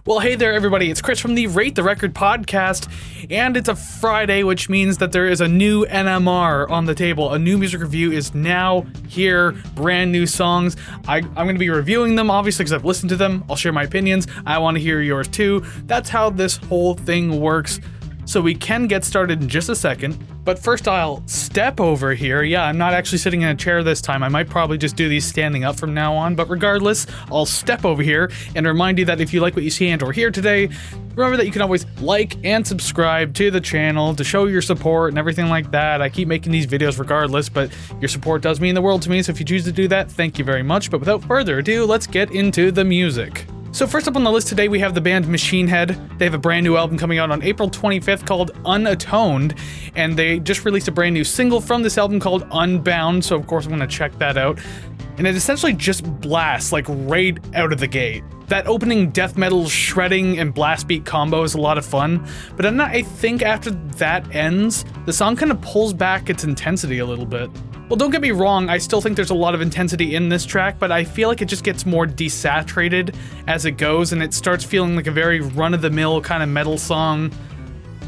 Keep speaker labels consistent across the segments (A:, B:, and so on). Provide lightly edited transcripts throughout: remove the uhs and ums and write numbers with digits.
A: Well, hey there, everybody. It's Chris from the Rate the Record podcast, and it's a Friday, which means that there is a new NMR on the table. A new music review is now here, brand new songs. I'm going to be reviewing them, obviously, because I've listened to them. I'll share my opinions. I want to hear yours, too. That's how this whole thing works. So we can get started in just a second, but first I'll step over here. Yeah, I'm not actually sitting in a chair this time. I might probably just do these standing up from now on, but regardless, I'll step over here and remind you that if you like what you see and or hear today, remember that you can always like and subscribe to the channel to show your support and everything like that. I keep making these videos regardless, but your support does mean the world to me, so if you choose to do that, thank you very much. But without further ado, let's get into the music. So first up on the list today, we have the band Machine Head. They have a brand new album coming out on April 25th called UNBØUND, and they just released a brand new single from this album called UNBØUND, so of course I'm gonna check that out. And it essentially just blasts, like, right out of the gate. That opening death metal shredding and blast beat combo is a lot of fun, but I think after that ends, the song kind of pulls back its intensity a little bit. Well, don't get me wrong, I still think there's a lot of intensity in this track, but I feel like it just gets more desaturated as it goes, and it starts feeling like a very run-of-the-mill kind of metal song.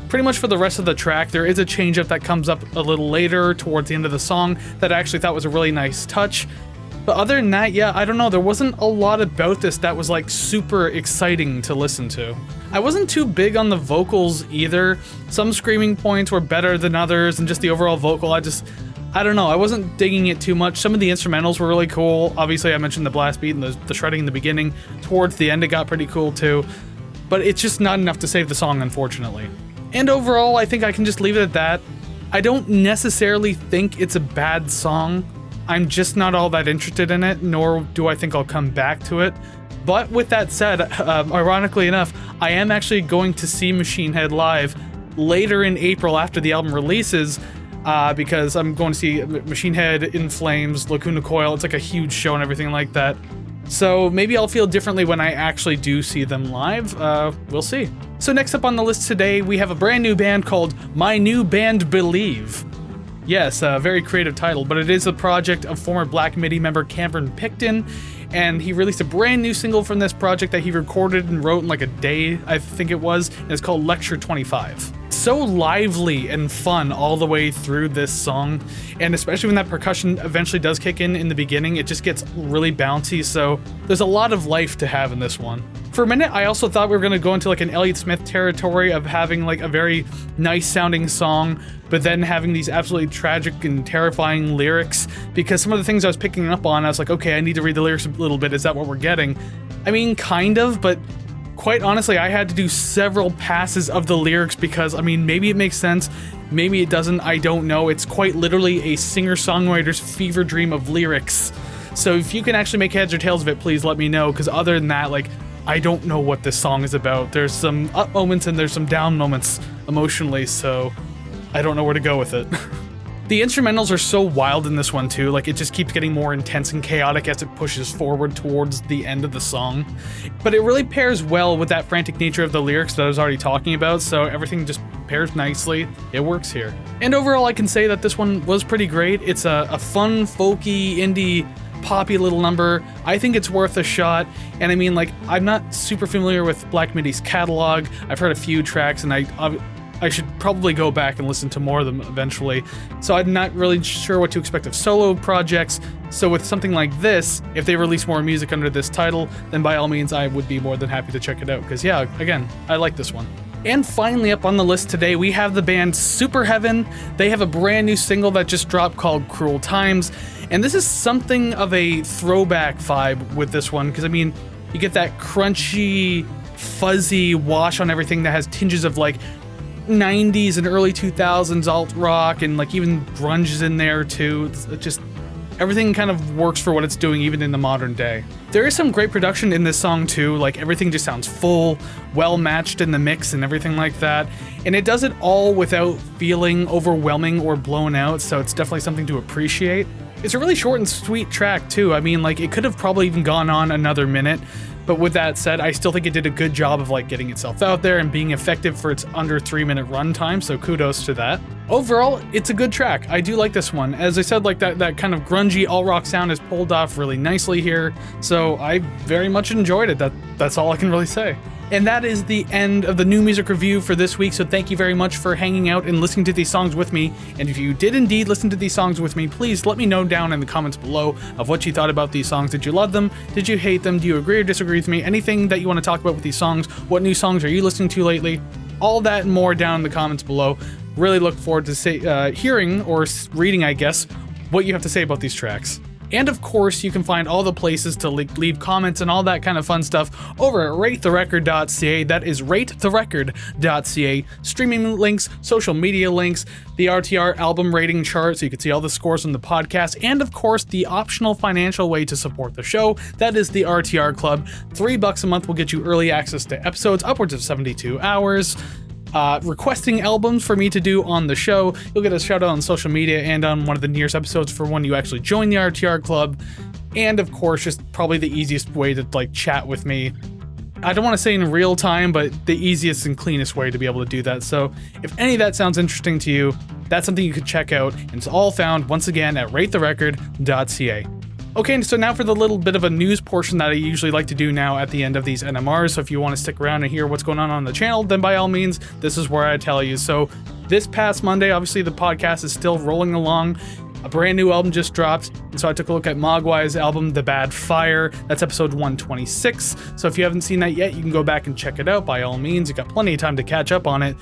A: Pretty much for the rest of the track, there is a change-up that comes up a little later towards the end of the song that I actually thought was a really nice touch. But other than that, yeah, I don't know, there wasn't a lot about this that was like super exciting to listen to. I wasn't too big on the vocals either. Some screaming points were better than others, and just the overall vocal, I don't know, I wasn't digging it too much. Some of the instrumentals were really cool. Obviously, I mentioned the blast beat and the shredding in the beginning. Towards the end, it got pretty cool too. But it's just not enough to save the song, unfortunately. And overall, I think I can just leave it at that. I don't necessarily think it's a bad song. I'm just not all that interested in it, nor do I think I'll come back to it. But with that said, ironically enough, I am actually going to see Machine Head live later in April after the album releases, because I'm going to see Machine Head, In Flames, Lacuna Coil. It's like a huge show and everything like that. So maybe I'll feel differently when I actually do see them live. We'll see. So next up on the list today, we have a brand new band called My New Band Believe. Yes, a very creative title, but it is a project of former Black Midi member Cameron Picton, and he released a brand new single from this project that he recorded and wrote in like a day, I think it was, and it's called Lecture 25. So lively and fun all the way through this song, and especially when that percussion eventually does kick in the beginning, it just gets really bouncy, so there's a lot of life to have in this one. For a minute, I also thought we were going to go into like an Elliott Smith territory of having like a very nice sounding song, but then having these absolutely tragic and terrifying lyrics, because some of the things I was picking up on, I was like, okay, I need to read the lyrics a little bit. Is that what we're getting? I mean, kind of, but quite honestly, I had to do several passes of the lyrics because, I mean, maybe it makes sense, maybe it doesn't, I don't know. It's quite literally a singer-songwriter's fever dream of lyrics. So if you can actually make heads or tails of it, please let me know, because other than that, like, I don't know what this song is about. There's some up moments and there's some down moments emotionally, so I don't know where to go with it. The instrumentals are so wild in this one too, like it just keeps getting more intense and chaotic as it pushes forward towards the end of the song. But it really pairs well with that frantic nature of the lyrics that I was already talking about, so everything just pairs nicely. It works here. And overall, I can say that this one was pretty great. It's a fun, folky, indie, poppy little number. I think it's worth a shot, and I mean, like, I'm not super familiar with Black Midi's catalog. I've heard a few tracks, and I should probably go back and listen to more of them eventually. So I'm not really sure what to expect of solo projects. So with something like this, if they release more music under this title, then by all means I would be more than happy to check it out, because yeah, again, I like this one. And finally up on the list today, we have the band Superheaven. They have a brand new single that just dropped called Cruel Times, and this is something of a throwback vibe with this one, because I mean, you get that crunchy, fuzzy wash on everything that has tinges of like 90s and early 2000s alt rock, and like even grunge is in there too. It's just everything kind of works for what it's doing even in the modern day. There is some great production in this song too, like everything just sounds full, well matched in the mix and everything like that, and it does it all without feeling overwhelming or blown out, so it's definitely something to appreciate. It's a really short and sweet track too. I mean, like, it could have probably even gone on another minute, but with that said, I still think it did a good job of like getting itself out there and being effective for its under 3-minute runtime, so kudos to that. Overall, it's a good track. I do like this one. As I said, like that kind of grungy alt-rock sound is pulled off really nicely here, so I very much enjoyed it. That's all I can really say. And that is the end of the new music review for this week, so thank you very much for hanging out and listening to these songs with me. And if you did indeed listen to these songs with me, please let me know down in the comments below of what you thought about these songs. Did you love them? Did you hate them? Do you agree or disagree with me? Anything that you want to talk about with these songs? What new songs are you listening to lately? All that and more down in the comments below. Really look forward to hearing or reading, I guess, what you have to say about these tracks. And of course, you can find all the places to leave comments and all that kind of fun stuff over at ratetherecord.ca. That is ratetherecord.ca. Streaming links, social media links, the RTR album rating chart so you can see all the scores on the podcast, and of course, the optional financial way to support the show. That is the RTR Club. $3 a month will get you early access to episodes upwards of 72 hours. Requesting albums for me to do on the show. You'll get a shout out on social media and on one of the nearest episodes for when you actually join the RTR Club. And of course, just probably the easiest way to chat with me. I don't want to say in real time, but the easiest and cleanest way to be able to do that. So if any of that sounds interesting to you, that's something you could check out. And it's all found once again at ratetherecord.ca. Okay, so now for the little bit of a news portion that I usually like to do now at the end of these NMRs. So if you want to stick around and hear what's going on the channel, then by all means, this is where I tell you. So this past Monday, obviously the podcast is still rolling along. A brand new album just dropped, and so I took a look at Mogwai's album, The Bad Fire. That's episode 126. So if you haven't seen that yet, you can go back and check it out by all means. You got plenty of time to catch up on it.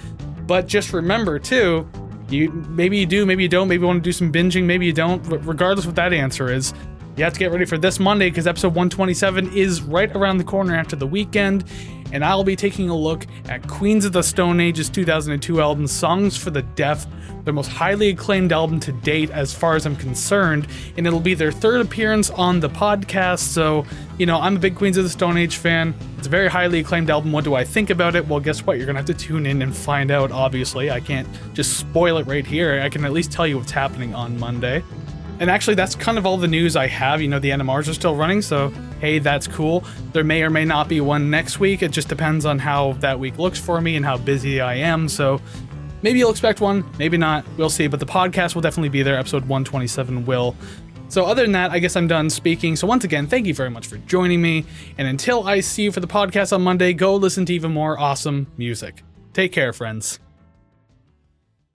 A: But just remember too, maybe you do, maybe you don't, maybe you want to do some binging, maybe you don't. Regardless what that answer is, you have to get ready for this Monday because episode 127 is right around the corner after the weekend, and I'll be taking a look at Queens of the Stone Age's 2002 album, Songs for the Deaf, their most highly acclaimed album to date as far as I'm concerned, and it'll be their third appearance on the podcast. So, I'm a big Queens of the Stone Age fan. It's a very highly acclaimed album. What do I think about it? Well, guess what? You're gonna have to tune in and find out, obviously. I can't just spoil it right here. I can at least tell you what's happening on Monday. And actually, that's kind of all the news I have. The NMRs are still running, so hey, that's cool. There may or may not be one next week. It just depends on how that week looks for me and how busy I am. So maybe you'll expect one, maybe not. We'll see. But the podcast will definitely be there. Episode 127 will. So other than that, I guess I'm done speaking. So once again, thank you very much for joining me. And until I see you for the podcast on Monday, go listen to even more awesome music. Take care, friends.